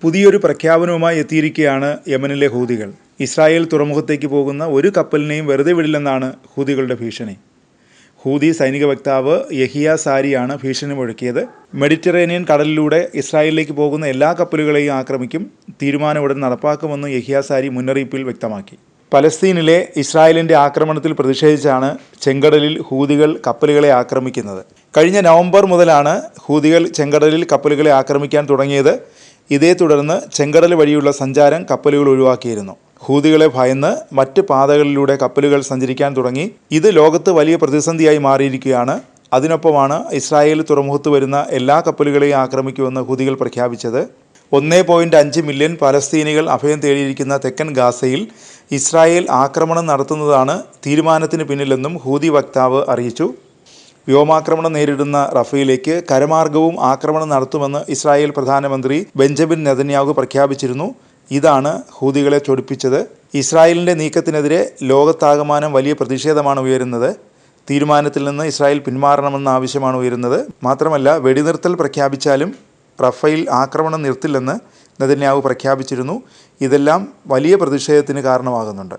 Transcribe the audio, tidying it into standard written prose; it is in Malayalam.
പുതിയൊരു പ്രഖ്യാപനവുമായി എത്തിയിരിക്കുകയാണ് യമനിലെ ഹൂതികൾ. ഇസ്രായേൽ തുറമുഖത്തേക്ക് പോകുന്ന ഒരു കപ്പലിനെയും വെറുതെ വിടില്ലെന്നാണ് ഹൂതികളുടെ ഭീഷണി. ഹൂതി സൈനിക വക്താവ് യഹിയ സാരിയാണ് ഭീഷണി മുഴക്കിയത്. മെഡിറ്ററേനിയൻ കടലിലൂടെ ഇസ്രായേലിലേക്ക് പോകുന്ന എല്ലാ കപ്പലുകളെയും ആക്രമിക്കും, തീരുമാനം ഉടൻ നടപ്പാക്കുമെന്ന് യഹിയ സാരി മുന്നറിയിപ്പിൽ വ്യക്തമാക്കി. പലസ്തീനിലെ ഇസ്രായേലിൻ്റെ ആക്രമണത്തിൽ പ്രതിഷേധിച്ചാണ് ചെങ്കടലിൽ ഹൂതികൾ കപ്പലുകളെ ആക്രമിക്കുന്നത്. കഴിഞ്ഞ നവംബർ മുതലാണ് ഹൂതികൾ ചെങ്കടലിൽ കപ്പലുകളെ ആക്രമിക്കാൻ തുടങ്ങിയത്. ഇതേ തുടർന്ന് ചെങ്കടൽ വഴിയുള്ള സഞ്ചാരം കപ്പലുകൾ ഒഴിവാക്കിയിരുന്നു. ഹൂതികളെ ഭയന്ന് മറ്റ് പാതകളിലൂടെ കപ്പലുകൾ സഞ്ചരിക്കാൻ തുടങ്ങി. ഇത് ലോകത്ത് വലിയ പ്രതിസന്ധിയായി മാറിയിരിക്കുകയാണ്. അതിനൊപ്പമാണ് ഇസ്രായേൽ തുറമുഖത്ത് വരുന്ന എല്ലാ കപ്പലുകളെയും ആക്രമിക്കുമെന്ന് ഹൂതികൾ പ്രഖ്യാപിച്ചത്. 1.5 മില്യൺ പലസ്തീനികൾ അഭയം തേടിയിരിക്കുന്ന തെക്കൻ ഗാസയിൽ ഇസ്രായേൽ ആക്രമണം നടത്തുന്നതാണ് തീരുമാനത്തിന് പിന്നിലെന്നും ഹൂതി വക്താവ് അറിയിച്ചു. വ്യോമാക്രമണം നേരിടുന്ന റഫയിലേക്ക് കരമാർഗവും ആക്രമണം നടത്തുമെന്ന് ഇസ്രായേൽ പ്രധാനമന്ത്രി ബെഞ്ചമിൻ നെതന്യാഹു പ്രഖ്യാപിച്ചിരുന്നു. ഇതാണ് ഹൂതികളെ ചൊടിപ്പിച്ചത്. ഇസ്രായേലിൻ്റെ നീക്കത്തിനെതിരെ ലോകത്താകമാനം വലിയ പ്രതിഷേധമാണ് ഉയരുന്നത്. തീരുമാനത്തിൽ നിന്ന് ഇസ്രായേൽ പിന്മാറണമെന്ന ആവശ്യമാണ് ഉയരുന്നത്. മാത്രമല്ല, വെടിനിർത്തൽ പ്രഖ്യാപിച്ചാലും റഫയിൽ ആക്രമണം നിർത്തില്ലെന്ന് നെതന്യാഹു പ്രഖ്യാപിച്ചിരുന്നു. ഇതെല്ലാം വലിയ പ്രതിഷേധത്തിന് കാരണമാകുന്നുണ്ട്.